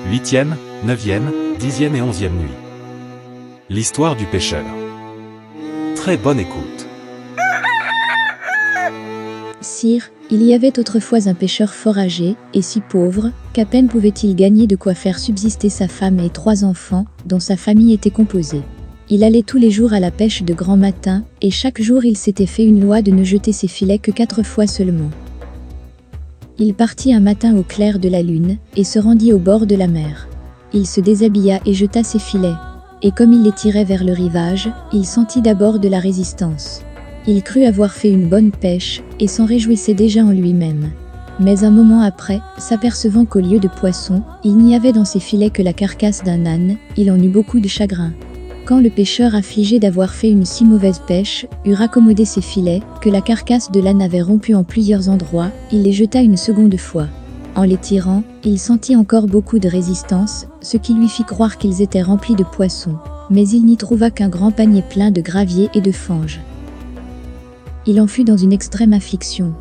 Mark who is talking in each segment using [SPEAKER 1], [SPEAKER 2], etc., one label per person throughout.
[SPEAKER 1] 8e, 9e, 10e et 11e nuit. L'histoire du pêcheur. Très bonne écoute.
[SPEAKER 2] Sire, il y avait autrefois un pêcheur fort âgé, et si pauvre, qu'à peine pouvait-il gagner de quoi faire subsister sa femme et 3 enfants, dont sa famille était composée. Il allait tous les jours à la pêche de grand matin, et chaque jour il s'était fait une loi de ne jeter ses filets que 4 fois seulement. Il partit un matin au clair de la lune, et se rendit au bord de la mer. Il se déshabilla et jeta ses filets. Et comme il les tirait vers le rivage, il sentit d'abord de la résistance. Il crut avoir fait une bonne pêche, et s'en réjouissait déjà en lui-même. Mais un moment après, s'apercevant qu'au lieu de poisson, il n'y avait dans ses filets que la carcasse d'un âne, il en eut beaucoup de chagrin. Quand le pêcheur, affligé d'avoir fait une si mauvaise pêche, eut raccommodé ses filets, que la carcasse de l'âne avait rompu en plusieurs endroits, il les jeta une seconde fois. En les tirant, il sentit encore beaucoup de résistance, ce qui lui fit croire qu'ils étaient remplis de poissons. Mais il n'y trouva qu'un grand panier plein de gravier et de fange. Il en fut dans une extrême affliction.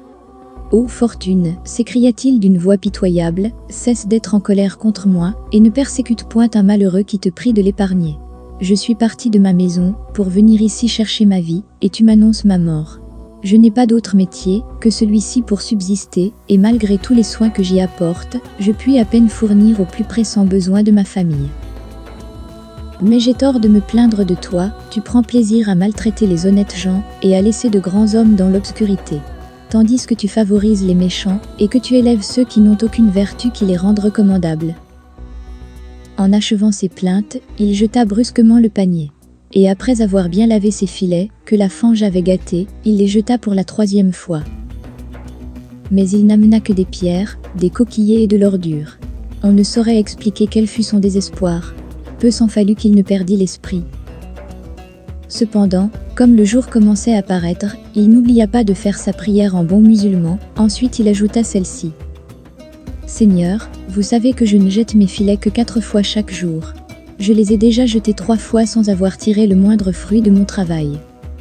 [SPEAKER 2] « Ô fortune !» s'écria-t-il d'une voix pitoyable, « cesse d'être en colère contre moi, et ne persécute point un malheureux qui te prie de l'épargner. Je suis parti de ma maison, pour venir ici chercher ma vie, et tu m'annonces ma mort. Je n'ai pas d'autre métier que celui-ci pour subsister, et malgré tous les soins que j'y apporte, je puis à peine fournir aux plus pressants besoins de ma famille. Mais j'ai tort de me plaindre de toi, tu prends plaisir à maltraiter les honnêtes gens, et à laisser de grands hommes dans l'obscurité. Tandis que tu favorises les méchants, et que tu élèves ceux qui n'ont aucune vertu qui les rende recommandables. » En achevant ses plaintes, il jeta brusquement le panier. Et après avoir bien lavé ses filets, que la fange avait gâtés, il les jeta pour la 3e fois. Mais il n'amena que des pierres, des coquillets et de l'ordure. On ne saurait expliquer quel fut son désespoir. Peu s'en fallut qu'il ne perdît l'esprit. Cependant, comme le jour commençait à paraître, il n'oublia pas de faire sa prière en bon musulman, ensuite il ajouta celle-ci. « Seigneur, vous savez que je ne jette mes filets que 4 fois chaque jour. Je les ai déjà jetés 3 fois sans avoir tiré le moindre fruit de mon travail.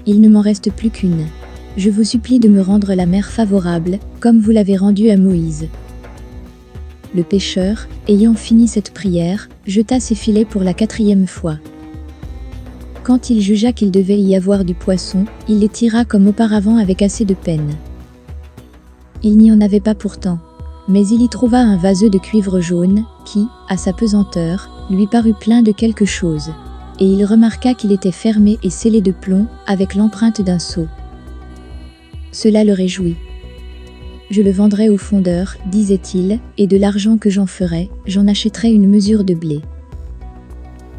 [SPEAKER 2] Il ne m'en reste plus qu'une. Je vous supplie de me rendre la mer favorable, comme vous l'avez rendue à Moïse. » Le pêcheur, ayant fini cette prière, jeta ses filets pour la 4e fois. Quand il jugea qu'il devait y avoir du poisson, il les tira comme auparavant avec assez de peine. Il n'y en avait pas pourtant. Mais il y trouva un vaseux de cuivre jaune, qui, à sa pesanteur, lui parut plein de quelque chose. Et il remarqua qu'il était fermé et scellé de plomb, avec l'empreinte d'un sceau. Cela le réjouit. « Je le vendrai au fondeur, disait-il, et de l'argent que j'en ferai, j'en achèterai une mesure de blé. »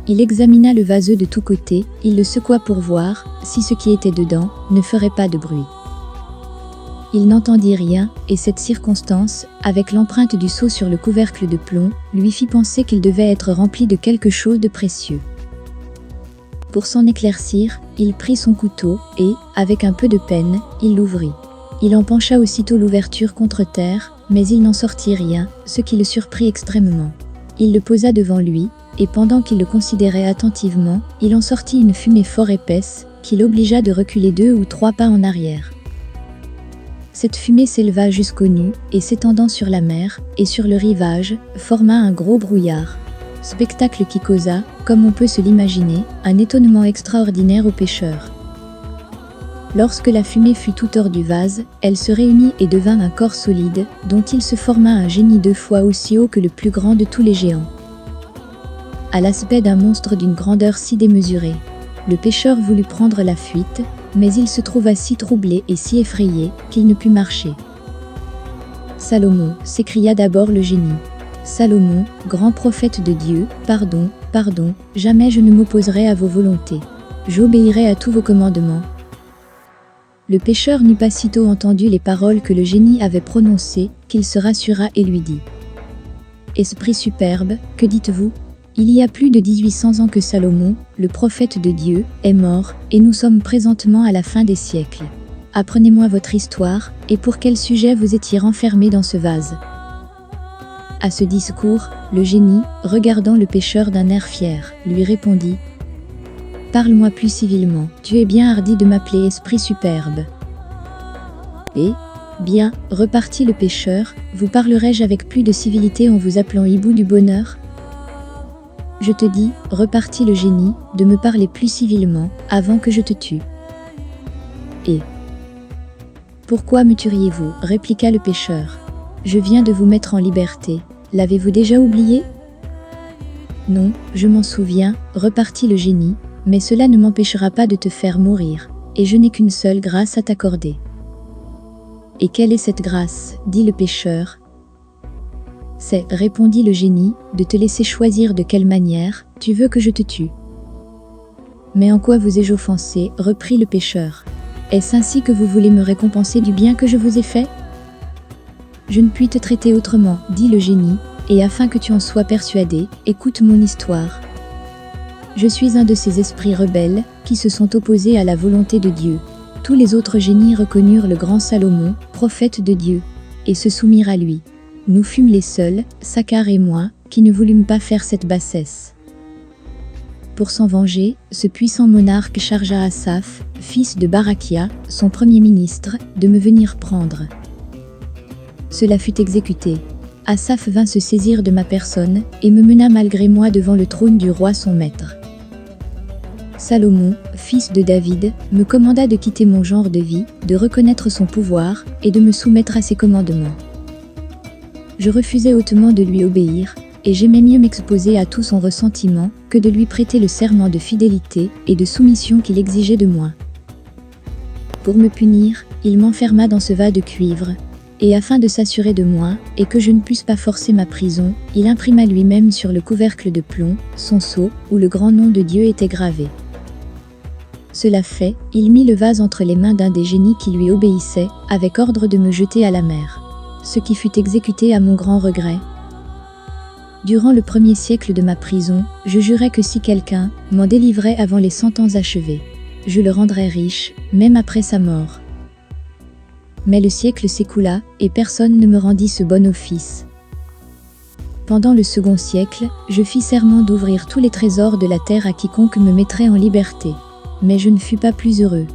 [SPEAKER 2] Il examina le vaseux de tous côtés, il le secoua pour voir, si ce qui était dedans, ne ferait pas de bruit. Il n'entendit rien, et cette circonstance, avec l'empreinte du sceau sur le couvercle de plomb, lui fit penser qu'il devait être rempli de quelque chose de précieux. Pour s'en éclaircir, il prit son couteau, et, avec un peu de peine, il l'ouvrit. Il en pencha aussitôt l'ouverture contre terre, mais il n'en sortit rien, ce qui le surprit extrêmement. Il le posa devant lui, et pendant qu'il le considérait attentivement, il en sortit une fumée fort épaisse, qui l'obligea de reculer 2 ou 3 pas en arrière. Cette fumée s'éleva jusqu'aux nues, et s'étendant sur la mer, et sur le rivage, forma un gros brouillard. Spectacle qui causa, comme on peut se l'imaginer, un étonnement extraordinaire aux pêcheurs. Lorsque la fumée fut tout hors du vase, elle se réunit et devint un corps solide, dont il se forma un génie 2 fois aussi haut que le plus grand de tous les géants. À l'aspect d'un monstre d'une grandeur si démesurée, le pêcheur voulut prendre la fuite, mais il se trouva si troublé et si effrayé qu'il ne put marcher. « Salomon » s'écria d'abord le génie. « Salomon, grand prophète de Dieu, pardon, pardon, jamais je ne m'opposerai à vos volontés. J'obéirai à tous vos commandements. » Le pêcheur n'eut pas sitôt entendu les paroles que le génie avait prononcées, qu'il se rassura et lui dit « Esprit superbe, que dites-vous ? Il y a plus de 1800 ans que Salomon, le prophète de Dieu, est mort, et nous sommes présentement à la fin des siècles. Apprenez-moi votre histoire, et pour quel sujet vous étiez renfermé dans ce vase. » À ce discours, le génie, regardant le pêcheur d'un air fier, lui répondit « Parle-moi plus civilement, tu es bien hardi de m'appeler esprit superbe. » Et, Bien, repartit le pêcheur, vous parlerai-je avec plus de civilité en vous appelant hibou du bonheur? Je te dis, repartit le génie, de me parler plus civilement, avant que je te tue. Et pourquoi me tueriez-vous? Répliqua le pêcheur. Je viens de vous mettre en liberté. L'avez-vous déjà oublié? Non, je m'en souviens, repartit le génie, mais cela ne m'empêchera pas de te faire mourir, et je n'ai qu'une seule grâce à t'accorder. Et quelle est cette grâce? Dit le pêcheur. C'est, répondit le génie, de te laisser choisir de quelle manière tu veux que je te tue. Mais en quoi vous ai-je offensé? Reprit le pêcheur. Est-ce ainsi que vous voulez me récompenser du bien que je vous ai fait? Je ne puis te traiter autrement, dit le génie, et afin que tu en sois persuadé, écoute mon histoire. Je suis un de ces esprits rebelles qui se sont opposés à la volonté de Dieu. Tous les autres génies reconnurent le grand Salomon, prophète de Dieu, et se soumirent à lui. Nous fûmes les seuls, Sakkar et moi, qui ne voulûmes pas faire cette bassesse. Pour s'en venger, ce puissant monarque chargea Asaph, fils de Barakia, son premier ministre, de me venir prendre. Cela fut exécuté. Asaph vint se saisir de ma personne, et me mena malgré moi devant le trône du roi son maître. Salomon, fils de David, me commanda de quitter mon genre de vie, de reconnaître son pouvoir, et de me soumettre à ses commandements. Je refusais hautement de lui obéir, et j'aimais mieux m'exposer à tout son ressentiment, que de lui prêter le serment de fidélité et de soumission qu'il exigeait de moi. Pour me punir, il m'enferma dans ce vas de cuivre, et afin de s'assurer de moi, et que je ne puisse pas forcer ma prison, il imprima lui-même sur le couvercle de plomb, son sceau, où le grand nom de Dieu était gravé. Cela fait, il mit le vase entre les mains d'un des génies qui lui obéissait, avec ordre de me jeter à la mer. Ce qui fut exécuté à mon grand regret. Durant le 1er siècle de ma prison, je jurais que si quelqu'un m'en délivrait avant les 100 ans achevés, je le rendrais riche, même après sa mort. Mais le siècle s'écoula, et personne ne me rendit ce bon office. Pendant le 2e siècle, je fis serment d'ouvrir tous les trésors de la terre à quiconque me mettrait en liberté. Mais je ne fus pas plus heureux.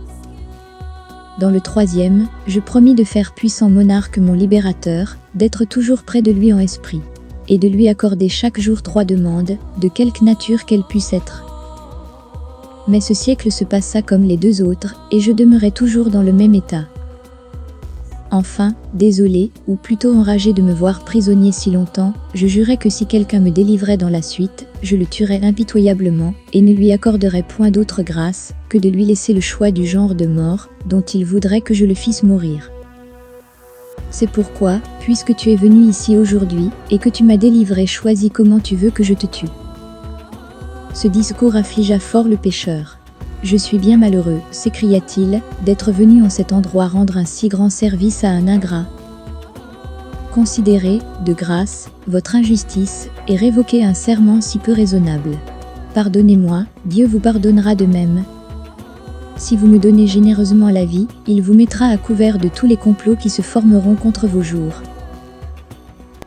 [SPEAKER 2] Dans le 3e, je promis de faire puissant monarque mon libérateur, d'être toujours près de lui en esprit, et de lui accorder chaque jour 3 demandes, de quelque nature qu'elles puissent être. Mais ce siècle se passa comme les 2 autres, et je demeurai toujours dans le même état. Enfin, désolé, ou plutôt enragé de me voir prisonnier si longtemps, je jurai que si quelqu'un me délivrait dans la suite, je le tuerais impitoyablement, et ne lui accorderais point d'autre grâce, que de lui laisser le choix du genre de mort, dont il voudrait que je le fisse mourir. C'est pourquoi, puisque tu es venu ici aujourd'hui, et que tu m'as délivré, choisis comment tu veux que je te tue. Ce discours affligea fort le pêcheur. Je suis bien malheureux, s'écria-t-il, d'être venu en cet endroit rendre un si grand service à un ingrat. Considérez, de grâce, votre injustice, et révoquez un serment si peu raisonnable. Pardonnez-moi, Dieu vous pardonnera de même. Si vous me donnez généreusement la vie, il vous mettra à couvert de tous les complots qui se formeront contre vos jours.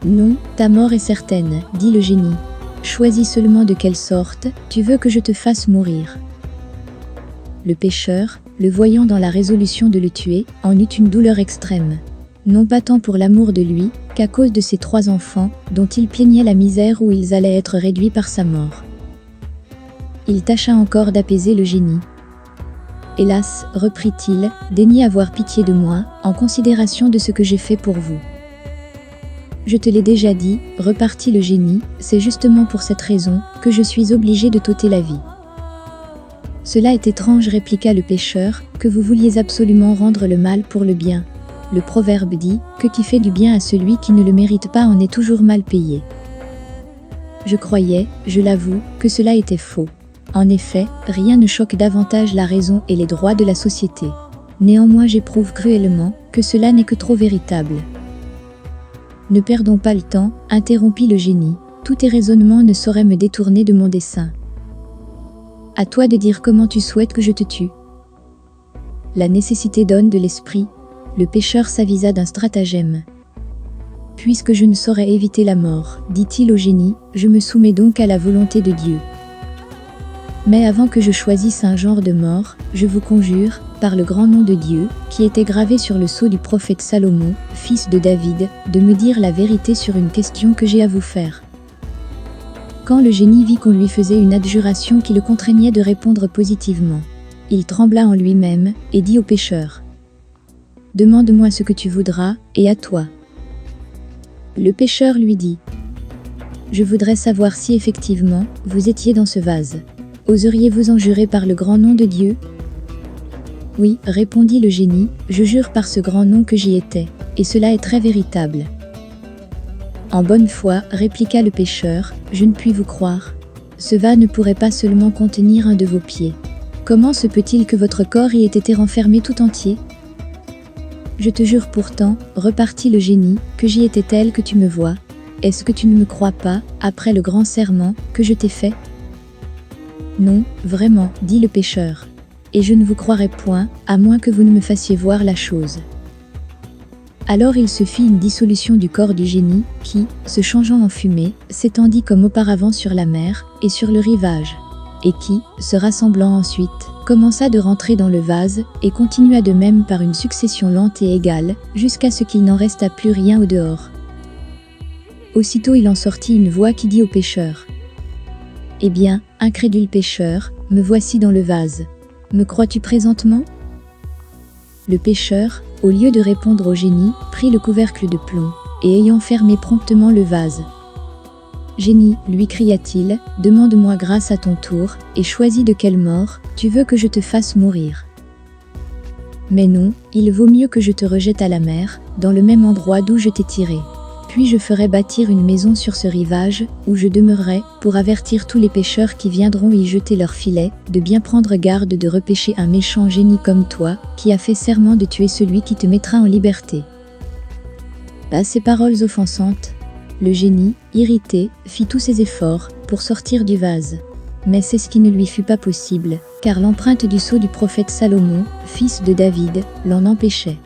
[SPEAKER 2] Non, ta mort est certaine, dit le génie. Choisis seulement de quelle sorte tu veux que je te fasse mourir. Le pêcheur, le voyant dans la résolution de le tuer, en eut une douleur extrême. Non pas tant pour l'amour de lui, qu'à cause de ses 3 enfants, dont il plaignait la misère où ils allaient être réduits par sa mort. Il tâcha encore d'apaiser le génie. Hélas, reprit-il, daignez avoir pitié de moi, en considération de ce que j'ai fait pour vous. Je te l'ai déjà dit, repartit le génie, c'est justement pour cette raison que je suis obligé de t'ôter la vie. Cela est étrange, répliqua le pêcheur, que vous vouliez absolument rendre le mal pour le bien. Le proverbe dit que qui fait du bien à celui qui ne le mérite pas en est toujours mal payé. Je croyais, je l'avoue, que cela était faux. En effet, rien ne choque davantage la raison et les droits de la société. Néanmoins, j'éprouve cruellement que cela n'est que trop véritable. Ne perdons pas le temps, interrompit le génie. Tous tes raisonnements ne sauraient me détourner de mon dessein. À toi de dire comment tu souhaites que je te tue. La nécessité donne de l'esprit. Le pêcheur s'avisa d'un stratagème. Puisque je ne saurais éviter la mort, dit-il au génie, je me soumets donc à la volonté de Dieu. Mais avant que je choisisse un genre de mort, je vous conjure, par le grand nom de Dieu, qui était gravé sur le sceau du prophète Salomon, fils de David, de me dire la vérité sur une question que j'ai à vous faire. » Quand le génie vit qu'on lui faisait une adjuration qui le contraignait de répondre positivement, il trembla en lui-même, et dit au pêcheur : « Demande-moi ce que tu voudras, et à toi. » Le pêcheur lui dit : « Je voudrais savoir si effectivement, vous étiez dans ce vase. Oseriez-vous en jurer par le grand nom de Dieu ? » « Oui, répondit le génie, je jure par ce grand nom que j'y étais, et cela est très véritable. » « En bonne foi, répliqua le pêcheur, je ne puis vous croire. Ce vase ne pourrait pas seulement contenir un de vos pieds. Comment se peut-il que votre corps y ait été renfermé tout entier ? Je te jure pourtant, repartit le génie, que j'y étais tel que tu me vois. Est-ce que tu ne me crois pas, après le grand serment que je t'ai fait ? Non, vraiment, dit le pêcheur. Et je ne vous croirai point, à moins que vous ne me fassiez voir la chose. Alors il se fit une dissolution du corps du génie, qui, se changeant en fumée, s'étendit comme auparavant sur la mer, et sur le rivage, et qui, se rassemblant ensuite, commença de rentrer dans le vase, et continua de même par une succession lente et égale, jusqu'à ce qu'il n'en resta plus rien au dehors. Aussitôt il en sortit une voix qui dit au pêcheur : « Eh bien, incrédule pêcheur, me voici dans le vase. Me crois-tu présentement ? » Le pêcheur, au lieu de répondre au génie, prit le couvercle de plomb, et ayant fermé promptement le vase. « Génie, lui cria-t-il, demande-moi grâce à ton tour, et choisis de quelle mort tu veux que je te fasse mourir. Mais non, il vaut mieux que je te rejette à la mer, dans le même endroit d'où je t'ai tiré. Puis je ferai bâtir une maison sur ce rivage, où je demeurerai, pour avertir tous les pêcheurs qui viendront y jeter leurs filets, de bien prendre garde de repêcher un méchant génie comme toi, qui a fait serment de tuer celui qui te mettra en liberté. » À ces paroles offensantes, le génie, irrité, fit tous ses efforts pour sortir du vase. Mais c'est ce qui ne lui fut pas possible, car l'empreinte du sceau du prophète Salomon, fils de David, l'en empêchait.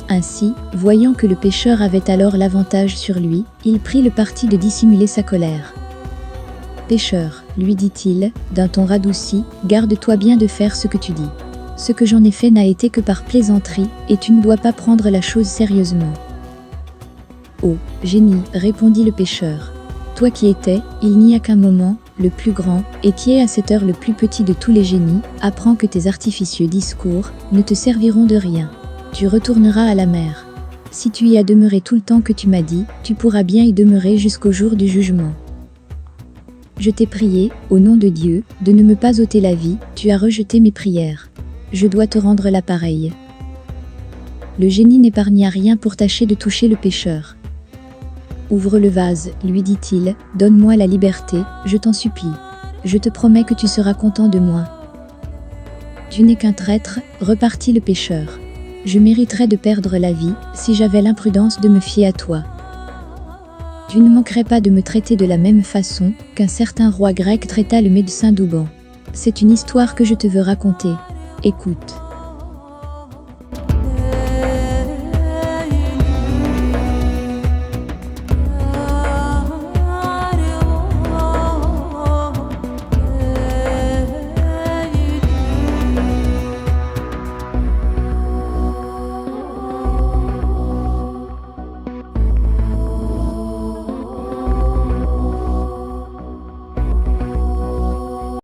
[SPEAKER 2] Ainsi, voyant que le pêcheur avait alors l'avantage sur lui, il prit le parti de dissimuler sa colère. « Pêcheur, lui dit-il, d'un ton radouci, garde-toi bien de faire ce que tu dis. Ce que j'en ai fait n'a été que par plaisanterie, et tu ne dois pas prendre la chose sérieusement. » « Oh, génie, répondit le pêcheur, toi qui étais, il n'y a qu'un moment, le plus grand, et qui est à cette heure le plus petit de tous les génies, apprends que tes artificieux discours ne te serviront de rien. Tu retourneras à la mer. Si tu y as demeuré tout le temps que tu m'as dit, tu pourras bien y demeurer jusqu'au jour du jugement. Je t'ai prié, au nom de Dieu, de ne me pas ôter la vie, tu as rejeté mes prières. Je dois te rendre la pareille. » Le génie n'épargna rien pour tâcher de toucher le pêcheur. « Ouvre le vase, lui dit-il, donne-moi la liberté, je t'en supplie. Je te promets que tu seras content de moi. »« Tu n'es qu'un traître, repartit le pêcheur. Je mériterais de perdre la vie, si j'avais l'imprudence de me fier à toi. Tu ne manquerais pas de me traiter de la même façon qu'un certain roi grec traita le médecin Douban. C'est une histoire que je te veux raconter. Écoute.